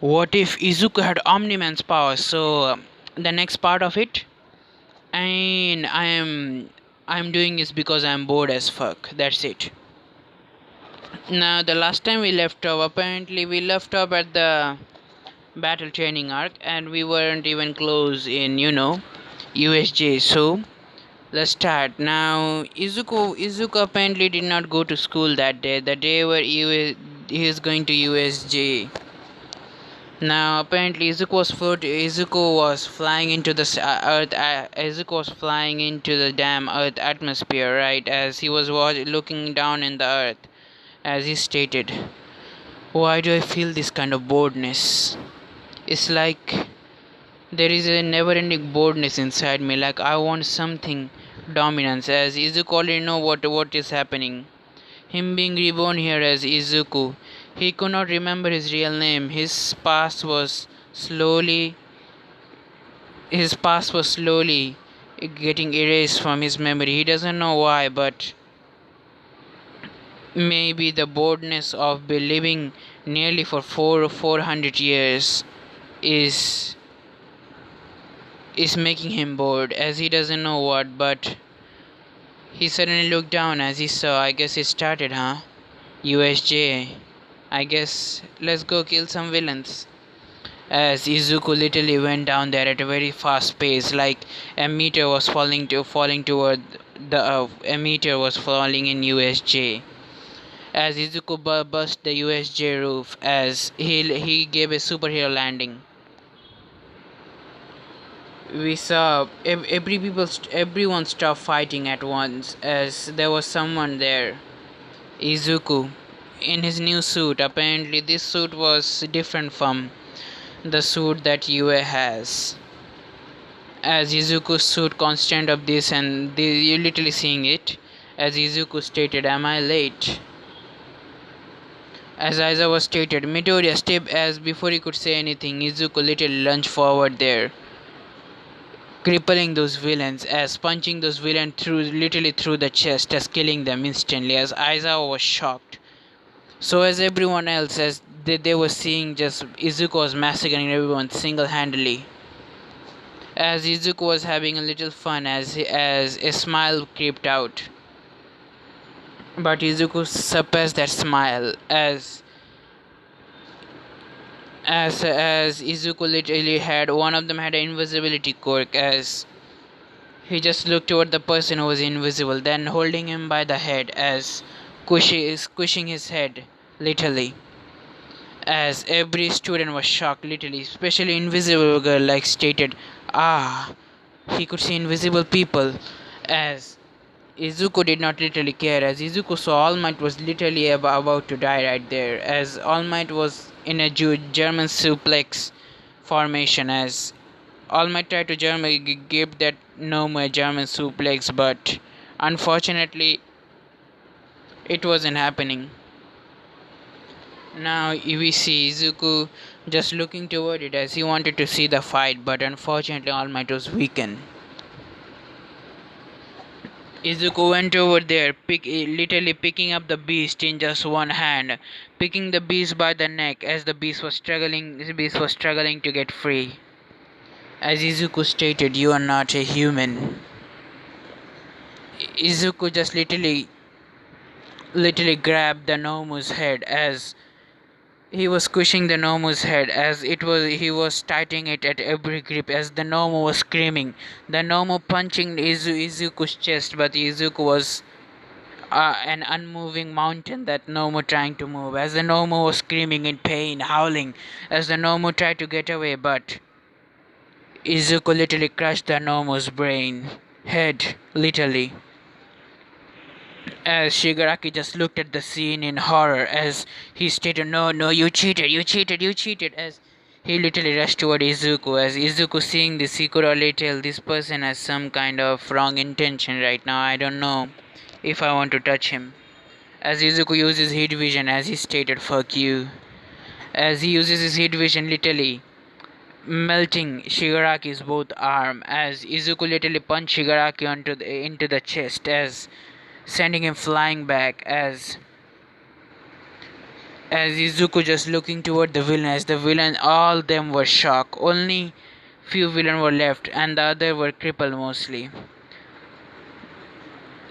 What if Izuku had Omni-Man's power? So the next part of it, and I'm doing this because I'm bored as fuck. That's it. Now the last time we left off, apparently we left off at the battle training arc, and we weren't even close in USJ. So let's start now. Izuku apparently did not go to school that day. The day where he is going to USJ. Now apparently Izuku was flying into the Earth. Izuku was flying into the damn Earth atmosphere, right? As he was looking down in the Earth, as he stated. Why do I feel this kind of boredness? It's like there is a never-ending boredness inside me. Like I want something dominance. As Izuku already know what is happening. Him being reborn here as Izuku, he could not remember his real name. His past was slowly getting erased from his memory. He doesn't know why, but maybe the boredness of living nearly for 400 years is is making him bored, as he doesn't know what. But he suddenly looked down as he saw, I guess it started, huh? USJ. I guess let's go kill some villains. As Izuku literally went down there at a very fast pace, like a meteor was falling toward the a meteor was falling in USJ. As Izuku burst the USJ roof, as he gave a superhero landing. We saw everyone stopped fighting at once, as there was someone there. Izuku, in his new suit. Apparently, this suit was different from the suit that Yue has. As Izuku's suit constant of this, and you're literally seeing it. As Izuku stated, "Am I late?" As Aiza was stated, Midoriya stepped as before he could say anything. Izuku literally lunged forward there, crippling those villains, as punching those villains literally through the chest, as killing them instantly. As Aizawa was shocked, so as everyone else, as they were seeing just Izuku was massacring everyone single-handedly. As Izuku was having a little fun, as a smile creeped out, but Izuku suppressed that smile as Izuku literally had one of them had an invisibility quirk, as he just looked toward the person who was invisible, then holding him by the head, as squishing his head, literally. As every student was shocked, literally, especially Invisible Girl, like stated, "Ah, he could see invisible people." As Izuku did not literally care, as Izuku saw All Might was literally about to die right there, as All Might was in a German suplex formation, as All Might tried to give that gnome a German suplex, but unfortunately it wasn't happening. Now we see Izuku just looking toward it, as he wanted to see the fight, but unfortunately All Might was weakened. Izuku went over there, literally picking up the beast in just one hand, picking the beast by the neck, as the beast was struggling to get free. As Izuku stated, "You are not a human." Izuku just literally grabbed the Nomu's head, as he was squishing the Nomu's head, as he was tightening it at every grip, as the Nomu was screaming. The Nomu punching Izuku's chest, but Izuku was an unmoving mountain, that Nomu trying to move, as the Nomu was screaming in pain, howling, as the Nomu tried to get away, but Izuku literally crushed the Nomu's head, literally. As Shigaraki just looked at the scene in horror, as he stated, "No, no, you cheated, you cheated, you cheated," as he literally rushed toward Izuku. As Izuku seeing this, he could already tell this person has some kind of wrong intention right now. I don't know if I want to touch him. As Izuku uses heat vision, as he stated, "Fuck you." As he uses his heat vision, literally melting Shigaraki's both arm, as Izuku literally punched Shigaraki into the chest, as sending him flying back, as as Izuku just looking toward the villain. As the villain, all them were shocked. Only few villains were left, and the other were crippled mostly.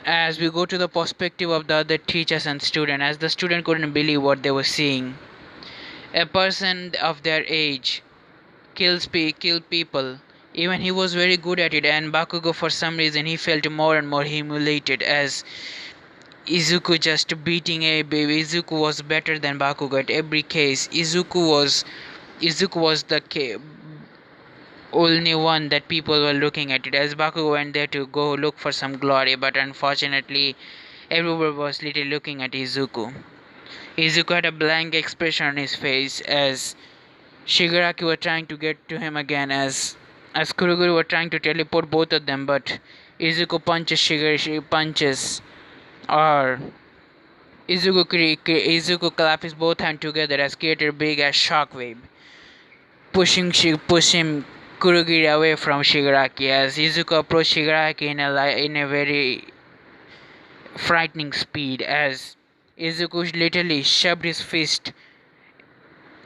As we go to the perspective of the other teachers and student, as the student couldn't believe what they were seeing. A person of their age kill people. Even he was very good at it, and Bakugo for some reason he felt more and more humiliated as Izuku just beating a baby. Izuku was better than Bakugo at every case. Izuku was the only one that people were looking at it, as Bakugo went there to go look for some glory, but unfortunately everyone was literally looking at Izuku. Izuku had a blank expression on his face as Shigaraki were trying to get to him again, as Kuroguru were trying to teleport both of them, but Izuku punches punches or Izuku claps his both hands together as created a big as shockwave, pushing Kurogiri away from Shigaraki as Izuku approached Shigaraki in a very frightening speed as Izuku literally shoved his fist.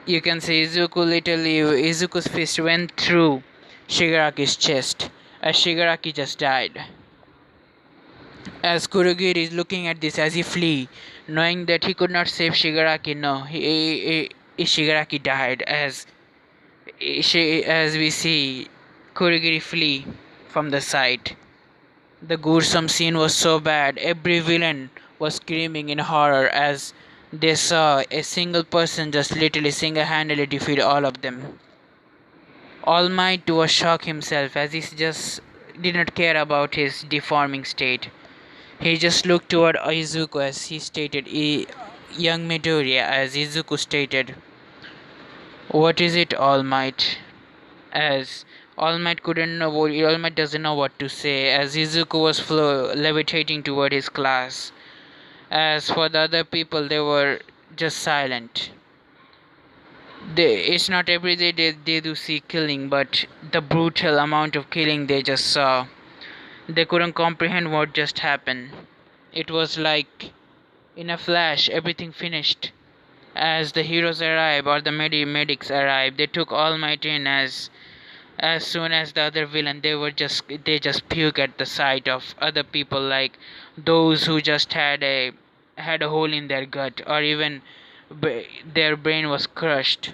You can see Izuku's fist went through Shigaraki's chest as Shigaraki just died. As Kurogiri is looking at this as he flee, knowing that he could not save Shigaraki, no, Shigaraki died as we see Kurogiri flee from the site. The gruesome scene was so bad, every villain was screaming in horror as they saw a single person just literally single-handedly defeat all of them. All Might was shocked himself as he just did not care about his deforming state. He just looked toward Izuku as he stated, young Midoriya, as Izuku stated, "What is it, All Might?" As All Might All Might doesn't know what to say, as Izuku was levitating toward his class. As for the other people, they were just silent. It's not every day they do see killing, but the brutal amount of killing they just saw, they couldn't comprehend what just happened. It was like in a flash, everything finished. As the heroes arrived or the medics arrived, they took All Might in as soon as the other villain, they just puke at the sight of other people, like those who just had a hole in their gut, or even their brain was crushed.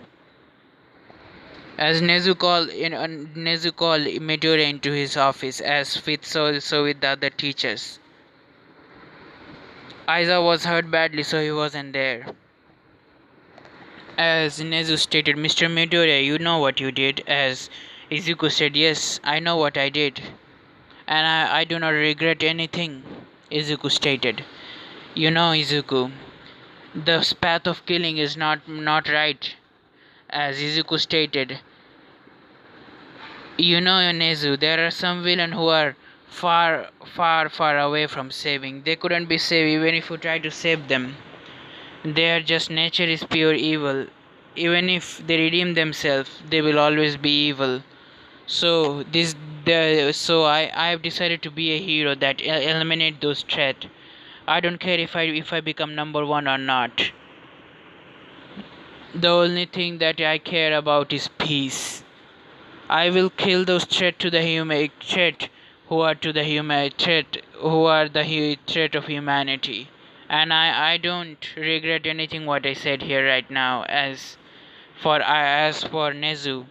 As Nezu called Midoriya into his office, as with so with the other teachers. Aiza was hurt badly, so he wasn't there. As Nezu stated, "Mr. Midoriya, you know what you did." As Izuku said, "Yes, I know what I did, and I do not regret anything." Izuku stated, "You know, Izuku, the path of killing is not right." As Izuku stated, "You know, Nezu, there are some villains who are far away from saving. They couldn't be saved even if you try to save them. Their just nature is pure evil. Even if they redeem themselves, they will always be evil. So I have decided to be a hero that eliminate those threats. I don't care if I become number one or not. The only thing that I care about is peace. I will kill those threat to the human threat who are to the human threat who are the threat of humanity. And I don't regret anything what I said here right now. As for Nezu,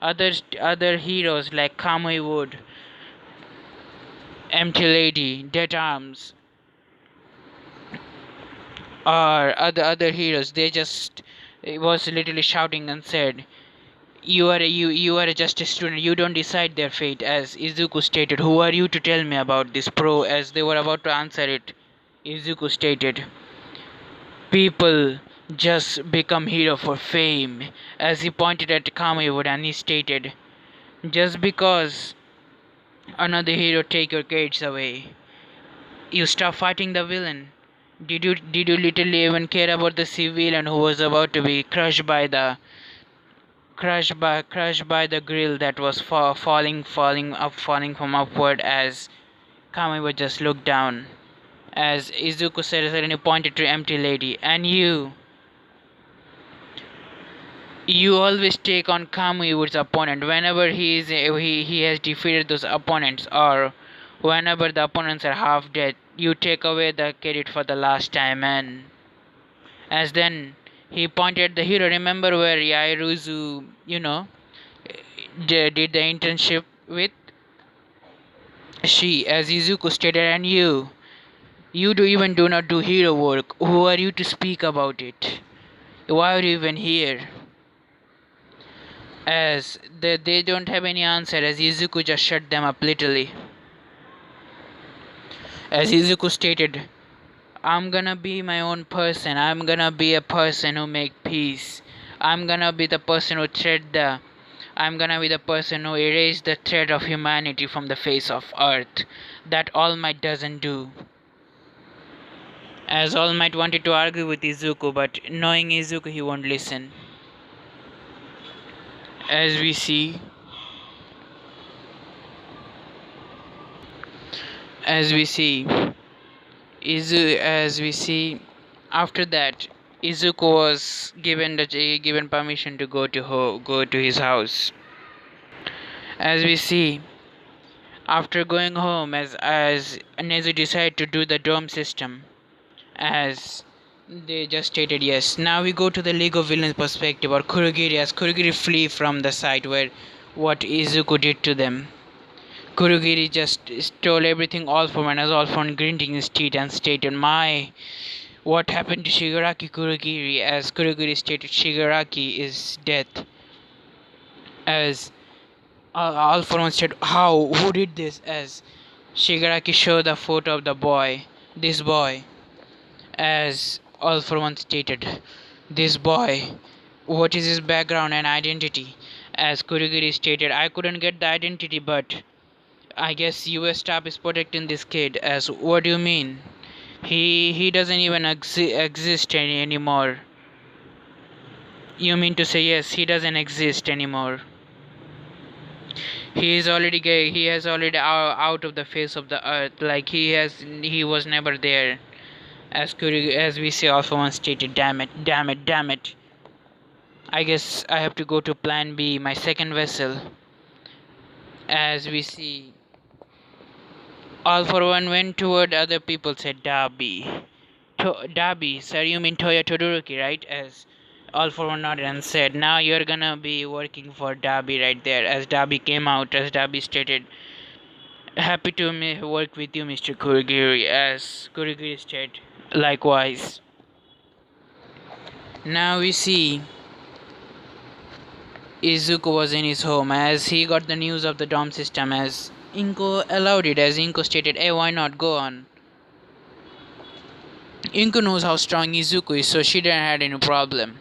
other heroes like Kamui Wood, Empty Lady, Dead Arms, or other heroes, they just was literally shouting and said, you are just a student, you don't decide their fate." As Izuku stated, "Who are you to tell me about this, pro?" As they were about to answer it, Izuku stated, "People just become hero for fame." As he pointed at Kamiwood and he stated, "Just because another hero take your gates away, you stop fighting the villain. Did you literally even care about the civilian who was about to be crushed by the grill that was falling from upward?" As Kamiwood just looked down, as Izuku said, and he pointed to Empty Lady, "And you, You always take on Kamuyu's opponent whenever he has defeated those opponents, or whenever the opponents are half dead. You take away the credit for the last time, and as then he pointed the hero. Remember where Yairuzu, did the internship with? She, as Izuku stated, and you do not do hero work. Who are you to speak about it? Why are you even here? As they don't have any answer, as Izuku just shut them up literally. As Izuku stated, I'm gonna be my own person. I'm gonna be a person who make peace. I'm gonna be the person who I'm gonna be the person who erase the threat of humanity from the face of earth. That All Might doesn't do. As All Might wanted to argue with Izuku, but knowing Izuku, he won't listen. As we see, as we see, as we see, after that, Izuku was given permission to go to his house. As we see, after going home, as Nezu decided to do the dome system, as they just stated yes. Now we go to the League of Villains perspective, or Kurogiri, as Kurogiri flee from the site where what Izuku did to them. Kurogiri just stole everything all for one, as all for one gritting his teeth and stated, what happened to Shigaraki Kurogiri? As Kurogiri stated, Shigaraki is dead. As all for one said, how? Who did this? As Shigaraki showed the photo of the boy, this boy. As All for One stated, this boy, what is his background and identity? As Kurogiri stated, I couldn't get the identity, but I guess US staff is protecting this kid. As what do you mean? He doesn't even exist anymore. You mean to say yes, he doesn't exist anymore. He is already gay. He has already out of the face of the earth. Like he was never there. As we say, also one stated, damn it. I guess I have to go to plan B, my second vessel. As we see, all for one went toward other people, said Darby. Darby, sir, you mean Toya Todoroki, right? As all for one nodded and said, now you're gonna be working for Darby right there. As Darby came out, as Darby stated, happy to work with you, Mr. Kurogiri. As Kurogiri stated, likewise. Now we see Izuku was in his home as he got the news of the dome system, as Inko allowed it, as Inko stated, hey, why not, go on. Inko knows how strong Izuku is, so she didn't have any problem.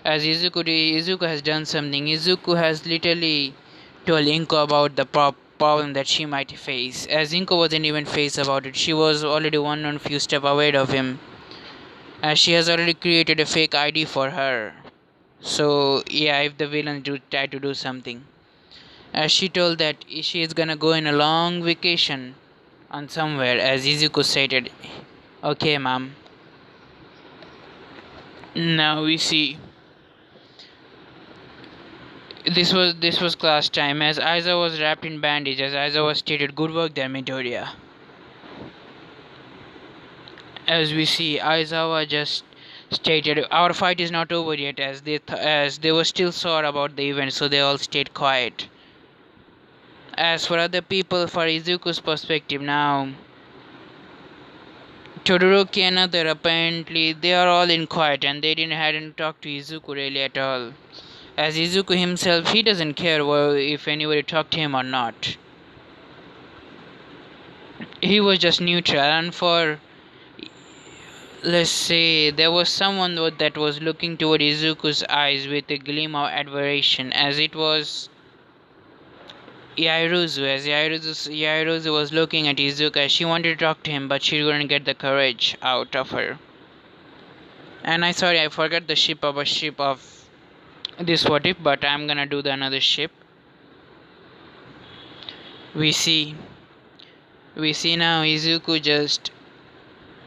As Izuku has done something. Izuku has literally told Inko about the problem that she might face. As Inko wasn't even faced about it, she was already one few steps away of him. As she has already created a fake ID for her. So yeah, if the villains do try to do something. As she told that she is gonna go in a long vacation on somewhere, as Izuku stated, okay ma'am. Now we see this was class time, as Aiza was wrapped in bandages. Aiza was stated, good work there, Midoriya. As we see, Aizawa just stated, our fight is not over yet, as they were still sore about the event, so they all stayed quiet. As for other people, for Izuku's perspective now, Todoroki and other, apparently they are all in quiet and they hadn't talked to Izuku really at all. As Izuku himself, he doesn't care if anybody talked to him or not. He was just neutral, and for, let's say, there was someone that was looking toward Izuku's eyes with a gleam of admiration, as it was Yairuzu. As Yairuzu was looking at Izuku, she wanted to talk to him, but she couldn't get the courage out of her. And I forgot the ship of this what if, but I'm gonna do the another ship. We see now Izuku just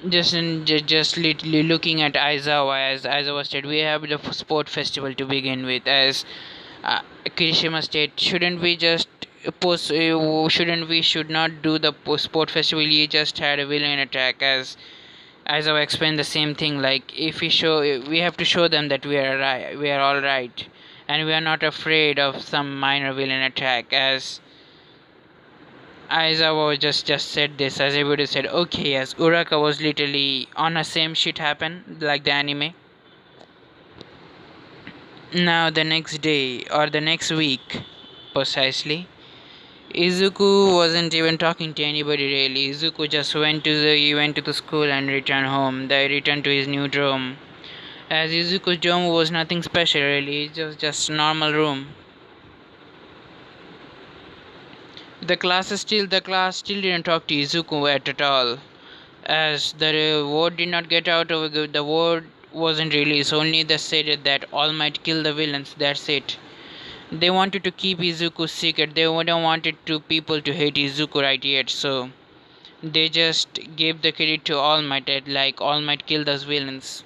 just literally looking at Aizawa, as Aizawa said, we have the sport festival to begin with. As Kirishima State, shouldn't we should not do the sport festival? You just had a villain attack. As I've explained the same thing. Like, if we have to show them that we are right, we are all right, and we are not afraid of some minor villain attack. As Aizawa just said this, as everybody said, okay, as Uraka was literally on the same shit happen like the anime. Now the next day or the next week, precisely, Izuku wasn't even talking to anybody really. Izuku just went to the school and returned home. They returned to his new dorm. As Izuku's dorm was nothing special really, it was just normal room. The class still didn't talk to Izuku at all. As the word did not get out of the word wasn't released, only they said that all might kill the villains, that's it. They wanted to keep Izuku secret. They don't wanted to people to hate Izuku right yet, so they just gave the credit to All Might, like All Might kill those villains.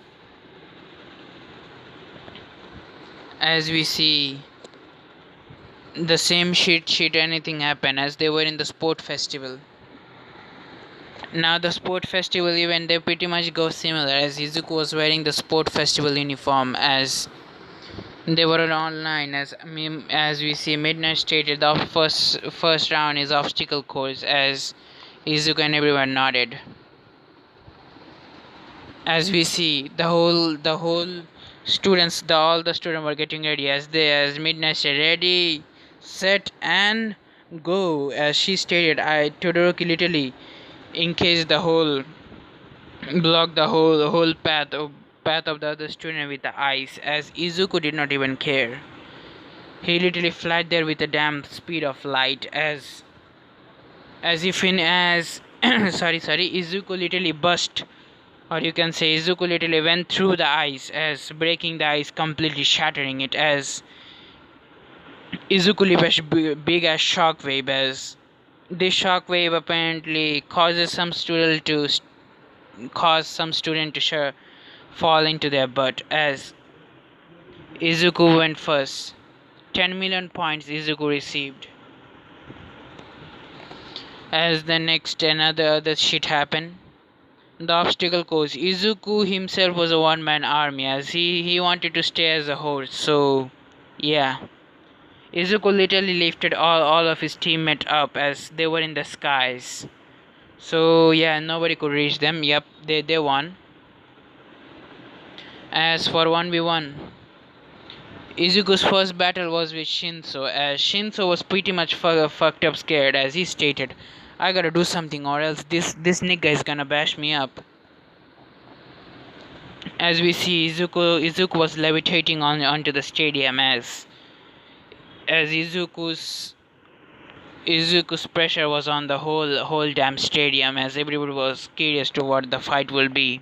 As we see the same shit anything happen as they were in the sport festival. Now the sport festival event they pretty much go similar, as Izuku was wearing the sport festival uniform. As they were online, as we see Midnight stated the first round is obstacle course, as Izuku and everyone nodded. As we see the whole students, all the students were getting ready, as Midnight said, ready, set, and go. As she stated, Todoroki literally in case the whole blocked the whole path of the other student with the ice, as Izuku did not even care. He literally flied there with a damn speed of light, as if in as sorry, Izuku literally burst, or you can say Izuku literally went through the ice, as breaking the ice, completely shattering it. As Izuku left big as shockwave, as this shockwave apparently cause some student to fall into their butt. As Izuku went first, 10 million points Izuku received. As the next another other shit happened, the obstacle course, Izuku himself was a one-man army, as he wanted to stay as a host. So yeah, Izuku literally lifted all of his teammates up as they were in the skies. So yeah, nobody could reach them. Yep, they won. As for 1v1, Izuku's first battle was with Shinso, as Shinso was pretty much fucked up scared, as he stated, I gotta do something or else this nigga is gonna bash me up. As we see, Izuku was levitating onto the stadium, as Izuku's pressure was on the whole damn stadium, as everybody was curious to what the fight will be.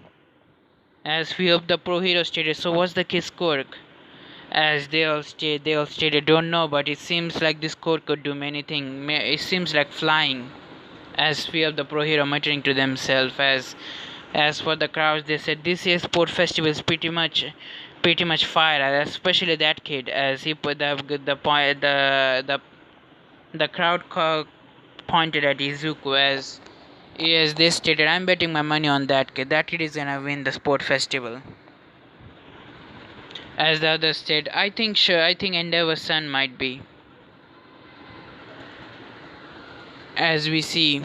As few of the pro heroes stated, so what's the kid's quirk? As they all stated, don't know, but it seems like this quirk could do many things. It seems like flying. As few of the pro hero muttering to themselves. As for the crowds, they said this year's sport festival is pretty much fire, especially that kid, as he put the crowd pointed at Izuku, as yes, they stated, I'm betting my money on that kid. That kid is gonna win the sport festival. As the others said, I think Endeavor's son might be. As we see,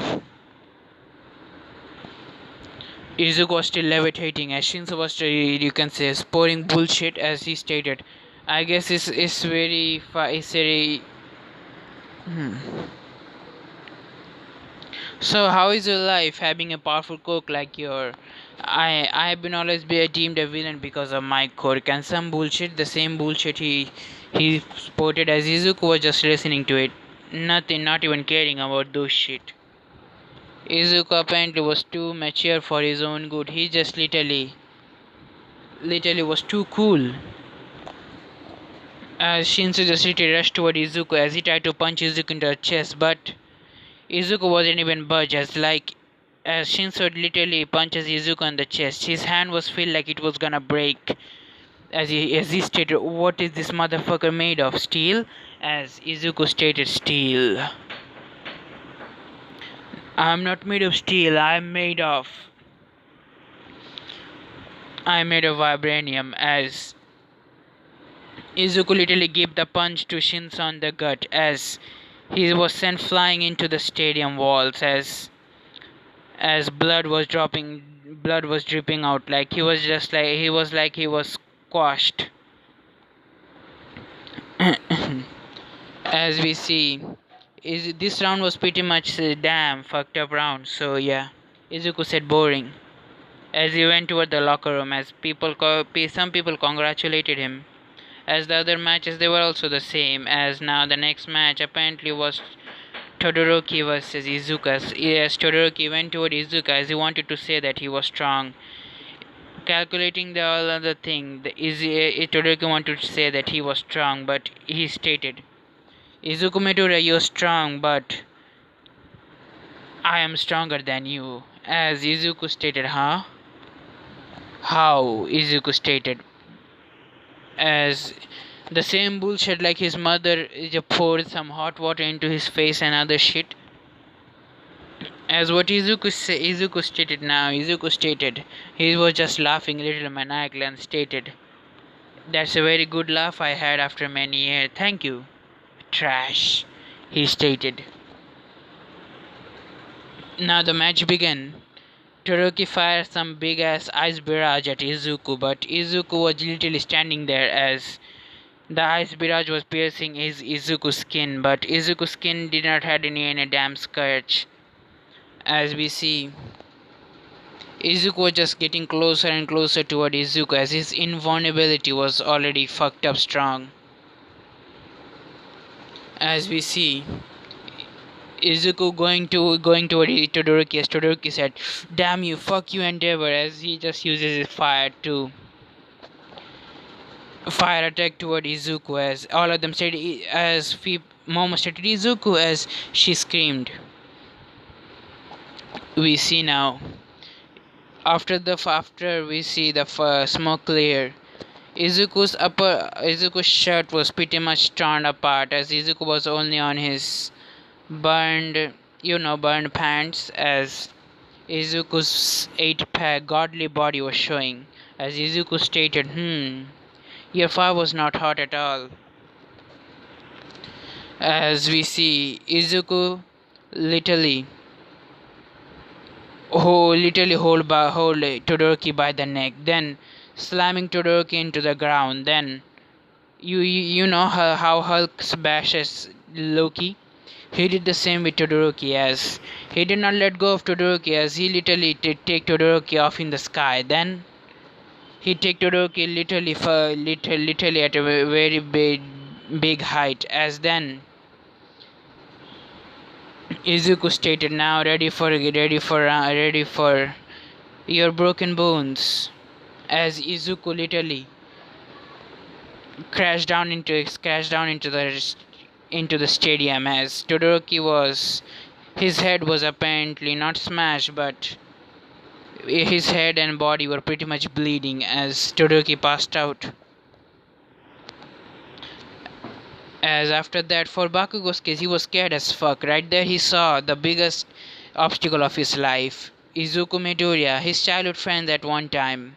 Izuku was still levitating, as Shinzo was still, you can say, pouring bullshit, as he stated. I guess it's very So how is your life having a powerful quirk like your? I have been always be deemed a villain because of my quirk and some bullshit. The same bullshit he sported, as Izuku was just listening to it, nothing, not even caring about those shit. Izuku apparently was too mature for his own good. He just literally was too cool. As Shinzo just literally rushed toward Izuku, as he tried to punch Izuku into the chest, but Izuku wasn't even budge, as like as Shinso literally punches Izuku on the chest. His hand was feel like it was gonna break. As he stated, what is this motherfucker made of? Steel? As Izuku stated, steel. I'm not made of steel, I'm made of vibranium. As Izuku literally gave the punch to Shinso on the gut as he was sent flying into the stadium walls as blood was dripping out like he was squashed. As we see, this round was pretty much a damn fucked up round. So yeah, Izuku said boring as he went toward the locker room. As some people congratulated him. As the other matches, they were also the same. As now the next match apparently was Todoroki versus Izuka. Yes, Todoroki went toward Izuka as he wanted to say that he was strong. Calculating the all other thing, Todoroki wanted to say that he was strong, but he stated, Izuku Midoriya, you're strong, but I am stronger than you. As Izuku stated, huh? How? Izuku stated. As the same bullshit like his mother poured some hot water into his face and other shit. As what Izuku stated now, Izuku stated, he was just laughing a little maniacally and stated, that's a very good laugh I had after many years. Thank you. Trash, he stated. Now the match began. Todoroki fired some big ass ice barrage at Izuku, but Izuku was literally standing there as the ice barrage was piercing Izuku's skin, but Izuku's skin did not have any damn scratch. As we see, Izuku was just getting closer and closer toward Izuku as his invulnerability was already fucked up strong. As we see, Izuku going toward Todoroki as Todoroki said, damn you, fuck you Endeavor, as he just uses his fire attack toward Izuku as all of them said as Momo stated Izuku as she screamed. We see now after we see the smoke clear, Izuku's shirt was pretty much torn apart as Izuku was only on his burned pants as Izuku's 8-pack godly body was showing as Izuku stated, your fire was not hot at all. As we see Izuku literally hold Todoroki by the neck, then slamming Todoroki into the ground. Then you know how Hulk bashes Loki. He did the same with Todoroki as he did not let go of Todoroki as he literally take Todoroki off in the sky. Then he take Todoroki literally at a very big height. As then Izuku stated, now ready for your broken bones. As Izuku literally crashed down into the stadium as his head was apparently not smashed, but his head and body were pretty much bleeding as Todoroki passed out. As after that, for Bakugo's case, he was scared as fuck. Right there he saw the biggest obstacle of his life, Izuku Midoriya, his childhood friend at one time.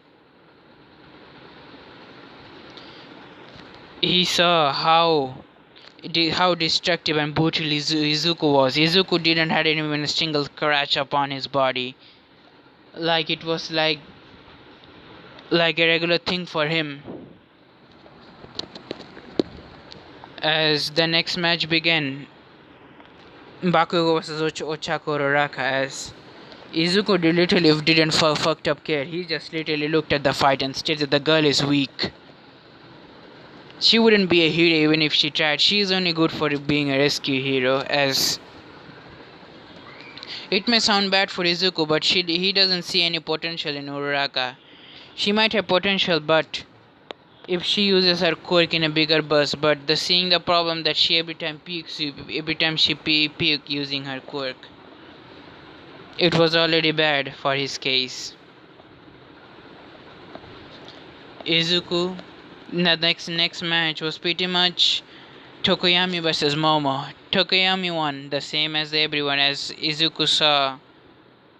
He saw how destructive and brutal Izuku was. Izuku didn't have even a single scratch upon his body. Like it was like a regular thing for him. As the next match began, Bakugo vs Ochako Roraka, as Izuku literally didn't fucked up care. He just literally looked at the fight and stated the girl is weak. She wouldn't be a hero even if she tried. She is only good for being a rescue hero. As it may sound bad for Izuku, but he doesn't see any potential in Uraraka. She might have potential, but if she uses her quirk in a bigger burst, but seeing the problem that she every time she puke using her quirk. It was already bad for his case. Izuku, the next match was pretty much Tokoyami versus Momo. Tokoyami won, the same as everyone, as Izuku saw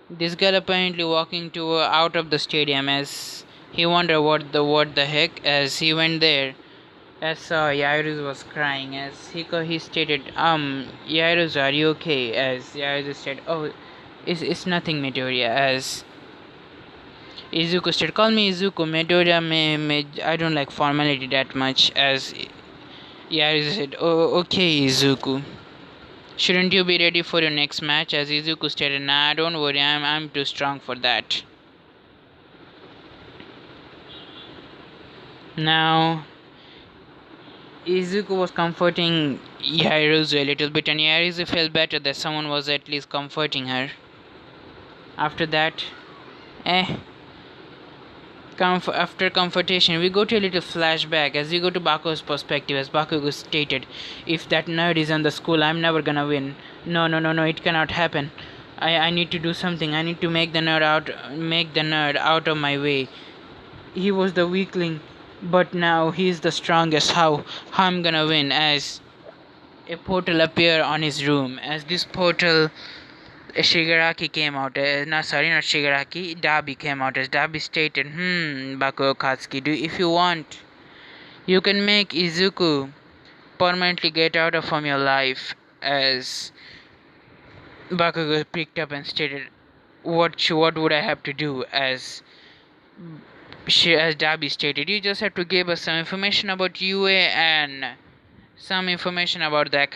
this girl apparently walking to out of the stadium, as he wondered what the heck. As he went there, as Yairus was crying, as he stated, Yairus, are you okay? As Yairus said, oh, it's nothing, Midoriya. As Izuku said, call me Izuku. Midoriya, I don't like formality that much. As Yairus said, oh, okay, Izuku. Shouldn't you be ready for your next match? As Izuku stated, nah, don't worry, I'm too strong for that. Now, Izuku was comforting Yairus a little bit, and Yairus felt better that someone was at least comforting her. After that, after comfortation, we go to a little flashback as we go to Bakugo's perspective. As Bakugo stated, if that nerd is in the school, I'm never gonna win. No, it cannot happen. I need to do something. I need to make the nerd out of my way. He was the weakling, but now he's the strongest. How I'm gonna win? As a portal appeared on his room. As this portal, Shigaraki came out. Not Shigaraki. Dabi came out. As Dabi stated, Bakugo Katsuki, if you want, you can make Izuku permanently get out of from your life. As Bakugo picked up and stated, what would I have to do? As Dabi stated, you just have to give us some information about UA and some information about the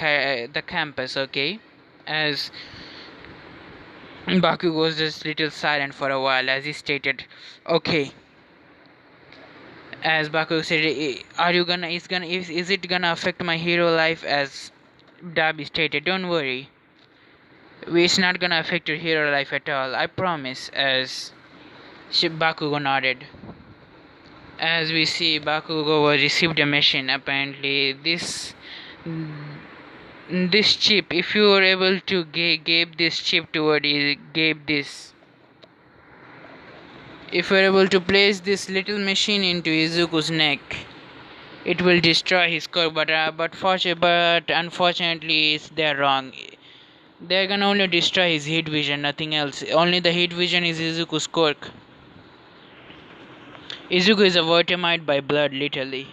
campus, okay? As Bakugo was just little silent for a while, as he stated, okay. As Bakugo said, is it gonna affect my hero life? As Dabi stated, don't worry, it's not gonna affect your hero life at all, I promise. As Bakugo nodded. As we see, Bakugo received a mission. Apparently, this chip, if you were able to give this chip toward this, if you are able to place this little machine into Izuku's neck, it will destroy his core. But unfortunately, they're wrong. They're gonna only destroy his heat vision, nothing else. Only the heat vision is Izuku's quirk. Izuku is a vertimite by blood, literally.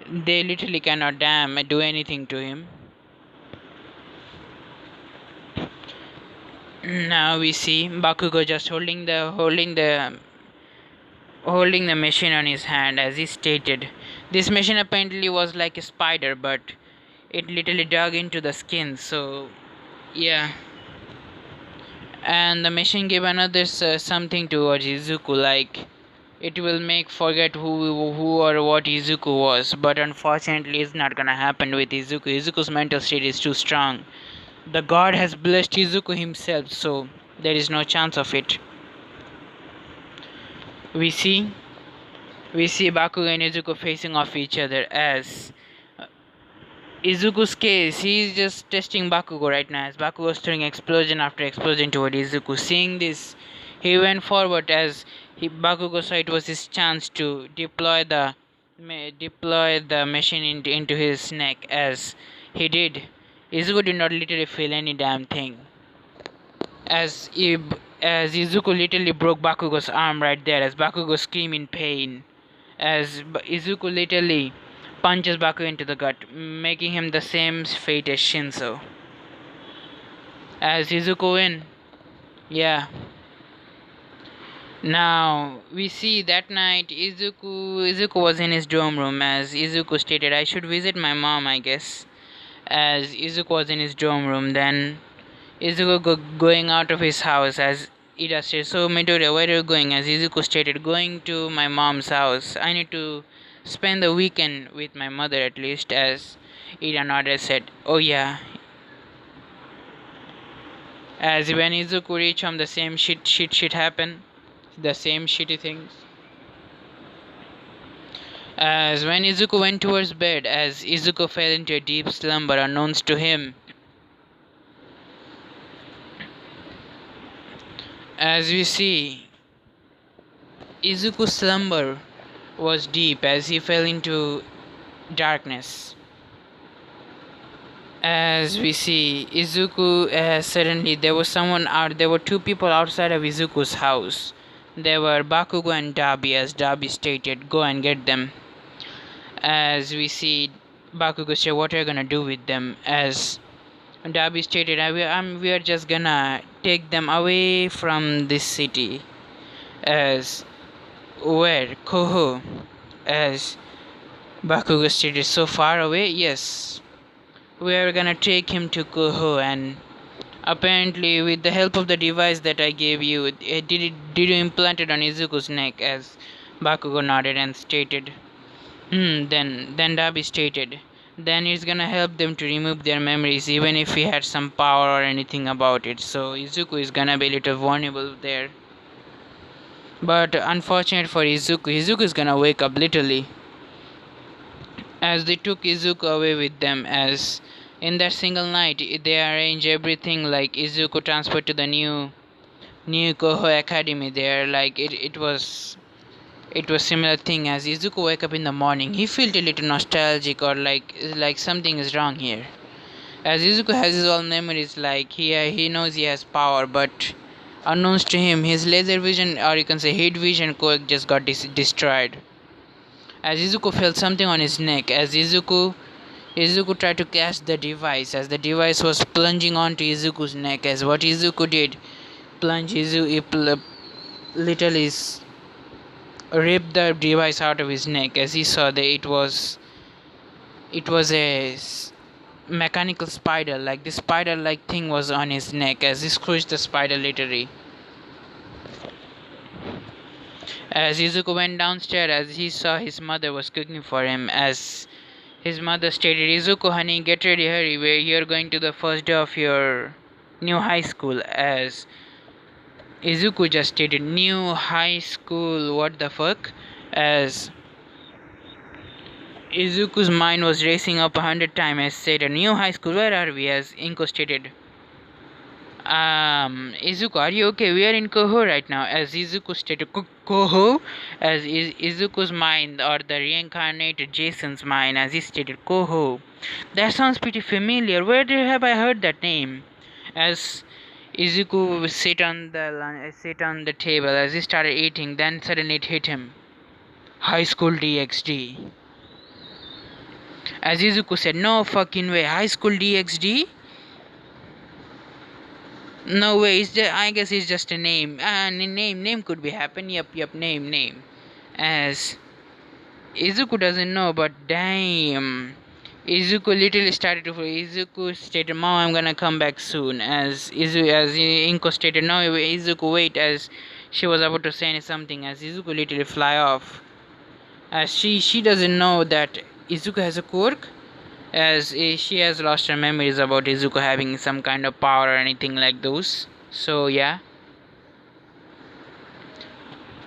They literally cannot do anything to him. Now we see Bakugo just holding the machine on his hand. As he stated, this machine apparently was like a spider, but it literally dug into the skin. So yeah, and the machine gave another something towards Izuku, like it will make forget who or what Izuku was. But unfortunately, it's not gonna happen with Izuku. Izuku's mental state is too strong. The god has blessed Izuku himself, so there is no chance of it. We see Bakugo and Izuku facing off each other. As Izuku's case, he's just testing Bakugo right now, as Bakugo is throwing explosion after explosion toward Izuku. Seeing this, he went forward as Bakugo saw it was his chance to deploy the machine into his neck. As he did, Izuku did not literally feel any damn thing. As Izuku literally broke Bakugo's arm right there, as Bakugo screamed in pain. As Izuku literally punches Bakugo into the gut, making him the same fate as Shinso. As Izuku win. Yeah. Now we see that night Izuku was in his dorm room. As Izuku stated, I should visit my mom, I guess. As Izuku was in his dorm room, then Izuku going out of his house. As Ida said, so Midoriya, where are you going? As Izuku stated, going to my mom's house. I need to spend the weekend with my mother at least. As Ida nodded, said, oh yeah. As when Izuku reached home, the same shit happened. The same shitty things. As when Izuku went towards bed, as Izuku fell into a deep slumber unknowns to him. As we see, Izuku's slumber was deep as he fell into darkness. As we see, Izuku suddenly there were two people outside of Izuku's house. They were Bakugo and Dabi, as Dabi stated, go and get them. As we see, Bakugo said, what are you gonna do with them? As Dabi stated, we are just gonna take them away from this city. As where? Koho. As Bakugo stated, so far away? Yes. We are gonna take him to Koho, and apparently with the help of the device that I gave you, did you implant it on Izuku's neck? As Bakugo nodded and stated. Then Dabi stated, then it's gonna help them to remove their memories even if he had some power or anything about it. So Izuku is gonna be a little vulnerable there. But unfortunate for Izuku is gonna wake up literally. As they took Izuku away with them, as in that single night they arranged everything, like Izuku transferred to the new Koho Academy there. Like it was similar thing. As Izuku wake up in the morning, he felt a little nostalgic, or like something is wrong here. As Izuku has his own memories, like he knows he has power, but unknowns to him, his laser vision, or you can say heat vision core, just got destroyed. As Izuku felt something on his neck, as Izuku tried to catch the device, as the device was plunging onto Izuku's neck. As what Izuku did, literally ripped the device out of his neck, as he saw that it was a mechanical spider, like the spider like thing was on his neck, as he squished the spider literally. As Izuku went downstairs, as he saw his mother was cooking for him, as his mother stated, Izuku honey, get ready, hurry, you're going to the first day of your new high school. As Izuku just stated, new high school, what the fuck? As Izuku's mind was racing up 100 times, as said, a new high school, where are we? As Inko stated, Izuku, are you okay? We are in Koho right now. As Izuku stated, Koho? As Izuku's mind, or the reincarnated Jason's mind, as he stated, Koho. That sounds pretty familiar. Where have I heard that name? As Izuku sit on the table, as he started eating, then suddenly it hit him. High School DxD. As Izuku said, no fucking way. High School DxD? No way, I guess it's just a name. Name could be happen. Yep, name. As Izuku doesn't know, but damn. Izuku stated, Mom, I'm gonna come back soon. As Inko stated, no, Izuku, wait, as she was about to say something, as Izuku literally fly off. As she doesn't know that Izuku has a quirk, as she has lost her memories about Izuku having some kind of power or anything like those. So yeah.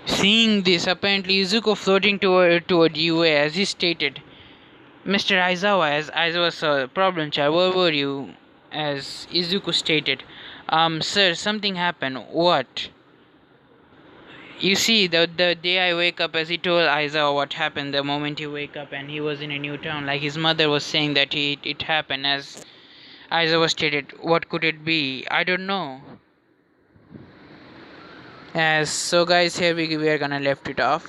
Seeing this, apparently Izuku floating toward UA, as he stated, Mr. Aizawa, as Aizawa's a problem child, where were you? As Izuku stated, sir, something happened. What? You see, the day I wake up, as he told Aizawa what happened the moment he wake up, and he was in a new town, like his mother was saying that it happened. As Aizawa stated, what could it be? I don't know. As so guys, here we are gonna left it off.